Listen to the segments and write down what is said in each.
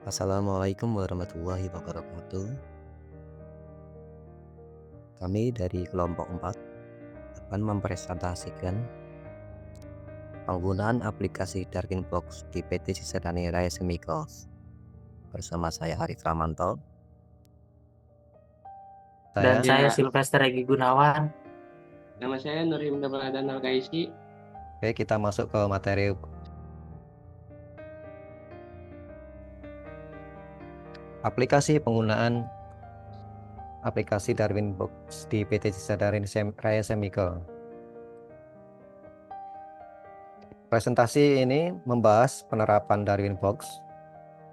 Assalamualaikum warahmatullahi wabarakatuh. Kami dari kelompok 4 akan mempresentasikan penggunaan aplikasi Darwinbox di PT Sisadani Raya Chemicals. Bersama saya Arif Ramanto. Dan saya Ya, Sylvester Regi Gunawan. nama saya Nurim Dabaladan Al-Gaisi. Oke, kita masuk ke materi. Penggunaan aplikasi Darwinbox di PT Sisadani Raya Chemical. Presentasi ini membahas penerapan Darwinbox,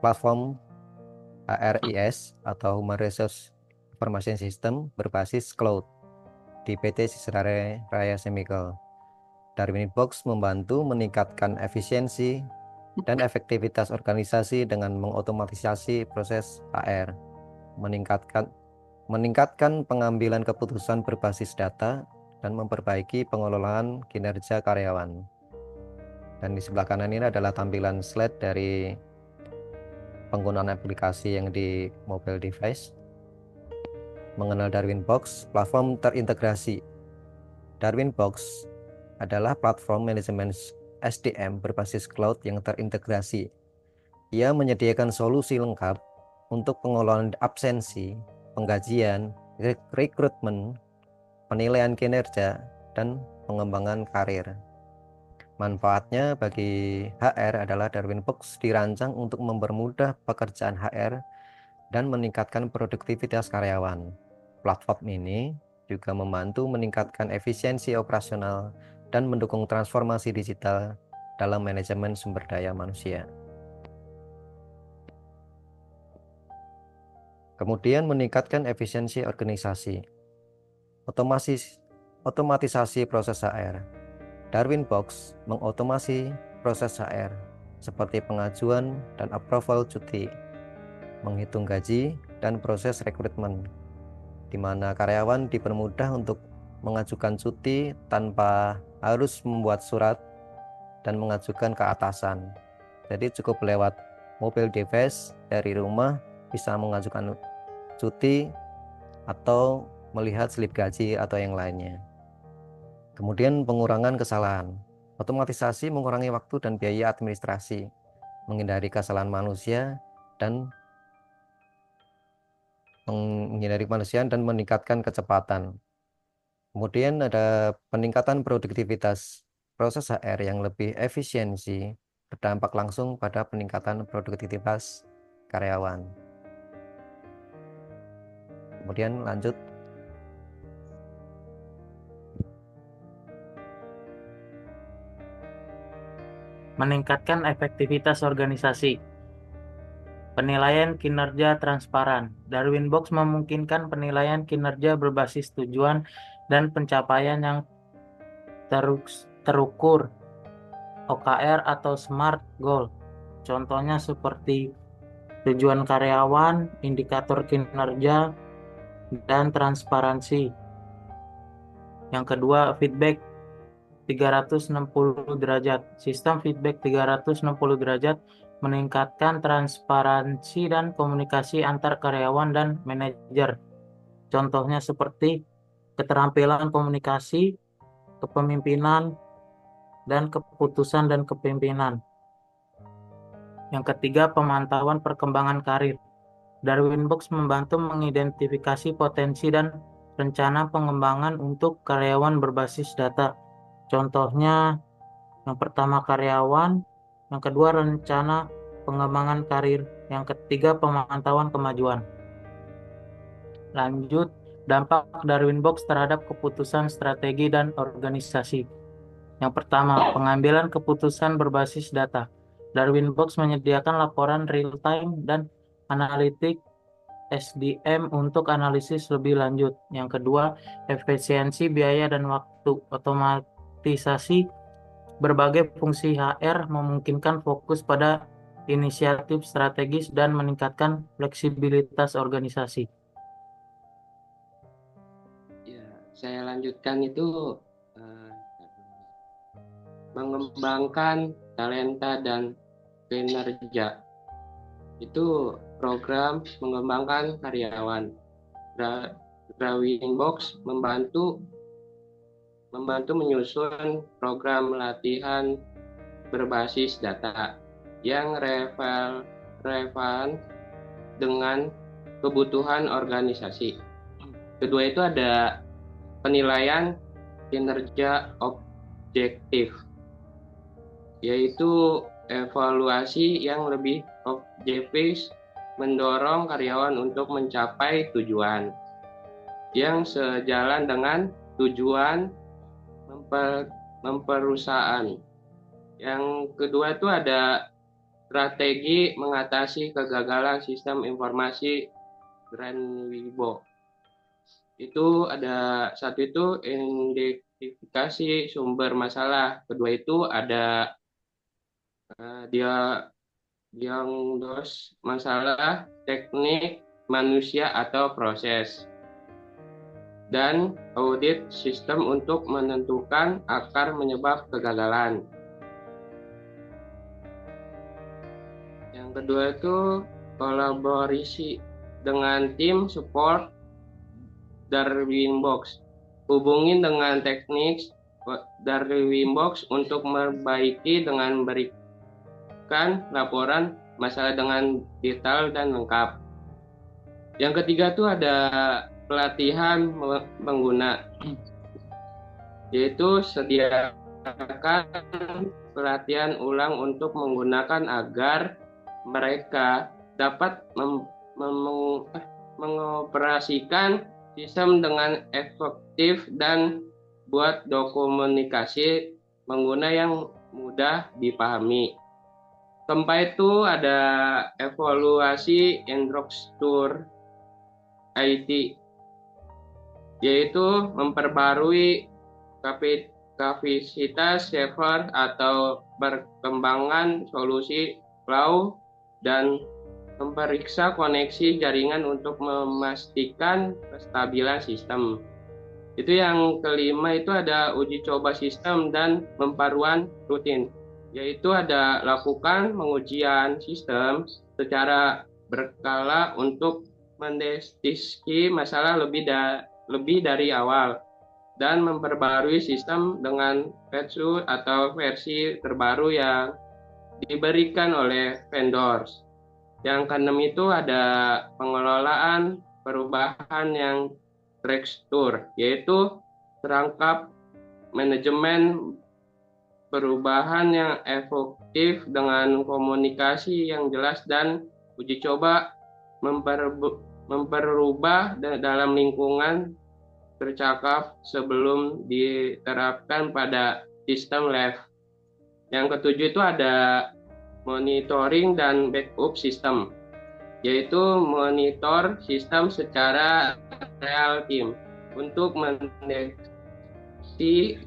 platform HRIS atau Human Resource Information System berbasis cloud di PT Sisadani Raya Chemical. Darwinbox membantu meningkatkan efisiensi dan efektivitas organisasi dengan mengotomatisasi proses HR, meningkatkan pengambilan keputusan berbasis data, dan memperbaiki pengelolaan kinerja karyawan. Dan di sebelah kanan ini adalah tampilan slide dari penggunaan aplikasi yang di mobile device. Mengenal Darwinbox, platform terintegrasi. Darwinbox adalah platform manajemen SDM berbasis cloud yang terintegrasi. Ia menyediakan solusi lengkap untuk pengelolaan absensi, penggajian, rekrutmen, penilaian kinerja, dan pengembangan karir. Manfaatnya bagi HR adalah Darwinbox dirancang untuk mempermudah pekerjaan HR dan meningkatkan produktivitas karyawan. Platform ini juga membantu meningkatkan efisiensi operasional dan mendukung transformasi digital dalam manajemen sumber daya manusia. Kemudian meningkatkan efisiensi organisasi. Otomatisasi proses HR. Darwinbox mengotomasi proses HR seperti pengajuan dan approval cuti, menghitung gaji, dan proses rekrutmen, di mana karyawan dipermudah untuk mengajukan cuti tanpa harus membuat surat dan mengajukan ke atasan. Jadi cukup lewat mobile device dari rumah bisa mengajukan cuti atau melihat slip gaji atau yang lainnya. Kemudian pengurangan kesalahan. Otomatisasi mengurangi waktu dan biaya administrasi, menghindari kesalahan manusia dan meningkatkan kecepatan. Kemudian ada peningkatan produktivitas. Proses HR yang lebih efisiensi berdampak langsung pada peningkatan produktivitas karyawan. Kemudian lanjut. Meningkatkan efektivitas organisasi. Penilaian kinerja transparan. Darwinbox memungkinkan penilaian kinerja berbasis tujuan dan pencapaian yang terukur, OKR atau SMART Goal. Contohnya seperti tujuan karyawan, indikator kinerja, dan transparansi. Yang kedua, feedback 360 derajat. Sistem feedback 360 derajat meningkatkan transparansi dan komunikasi antar karyawan dan manajer. Contohnya seperti keterampilan komunikasi, kepemimpinan, dan keputusan dan kepemimpinan. Yang ketiga, pemantauan perkembangan karir. Darwinbox membantu mengidentifikasi potensi dan rencana pengembangan untuk karyawan berbasis data. Contohnya, yang pertama karyawan, yang kedua rencana pengembangan karir, yang ketiga pemantauan kemajuan. Lanjut, dampak Darwinbox terhadap keputusan strategi dan organisasi. Yang pertama, pengambilan keputusan berbasis data. Darwinbox menyediakan laporan real-time dan analitik SDM untuk analisis lebih lanjut. Yang kedua, efisiensi biaya dan waktu. Otomatisasi berbagai fungsi HR memungkinkan fokus pada inisiatif strategis dan meningkatkan fleksibilitas organisasi. Ya, saya lanjutkan itu mengembangkan talenta dan kinerja. itu program mengembangkan karyawan. Drawing Box membantu menyusun program latihan berbasis data yang relevan dengan kebutuhan organisasi. Kedua itu ada penilaian kinerja objektif, yaitu evaluasi yang lebih objektif mendorong karyawan untuk mencapai tujuan yang sejalan dengan tujuan perusahaan. Yang kedua itu ada strategi mengatasi kegagalan sistem informasi Greenwich. Itu ada satu itu identifikasi sumber masalah. Kedua itu ada diagnosis masalah teknik manusia atau proses. Dan audit sistem untuk menentukan akar menyebab kegagalan. Yang kedua itu kolaborasi dengan tim support Darwin Box. Hubungin dengan teknik Darwin Box untuk memperbaiki dengan berikan laporan masalah dengan detail dan lengkap. Yang ketiga itu ada pelatihan pengguna, yaitu sediakan pelatihan ulang untuk menggunakan agar mereka dapat mengoperasikan sistem dengan efektif dan buat dokumentasi pengguna yang mudah dipahami. Keempat itu ada evaluasi infrastruktur IT, yaitu memperbarui kapasitas server atau perkembangan solusi cloud dan memeriksa koneksi jaringan untuk memastikan kestabilan sistem. Itu yang kelima itu ada uji coba sistem dan pembaruan rutin, yaitu ada lakukan pengujian sistem secara berkala untuk mendeteksi masalah lebih dari awal dan memperbarui sistem dengan patch atau versi terbaru yang diberikan oleh vendors. Yang keenam itu ada pengelolaan perubahan yang tersstruktur, yaitu serangkap manajemen perubahan yang efektif dengan komunikasi yang jelas dan uji coba memperubah dalam lingkungan tercakap sebelum diterapkan pada sistem live. Yang ketujuh itu ada monitoring dan backup sistem, yaitu monitor sistem secara real time untuk mendeteksi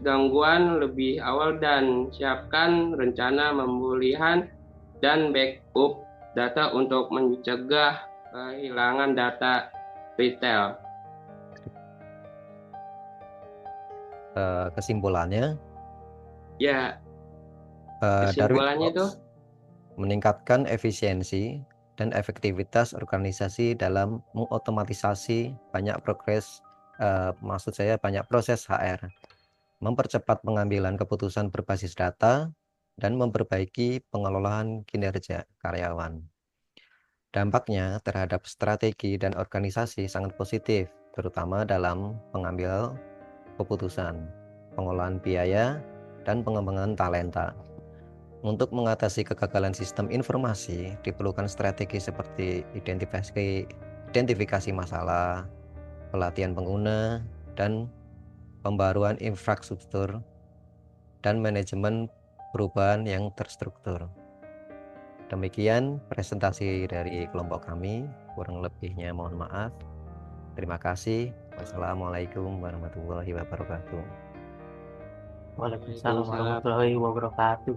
gangguan lebih awal dan siapkan rencana pemulihan dan backup data untuk mencegah kehilangan data retail. Kesimpulannya, Ya, Darwin kesimpulannya itu Box meningkatkan efisiensi dan efektivitas organisasi dalam mengotomatisasi banyak proses HR, mempercepat pengambilan keputusan berbasis data, dan memperbaiki pengelolaan kinerja karyawan. Dampaknya terhadap strategi dan organisasi sangat positif, terutama dalam pengambil keputusan, pengelolaan biaya, dan pengembangan talenta. Untuk mengatasi kegagalan sistem informasi, diperlukan strategi seperti identifikasi masalah, pelatihan pengguna, dan pembaruan infrastruktur, dan manajemen perubahan yang terstruktur. Demikian presentasi dari kelompok kami, kurang lebihnya mohon maaf. Terima kasih. Wassalamualaikum warahmatullahi wabarakatuh. Waalaikumsalam warahmatullahi wabarakatuh.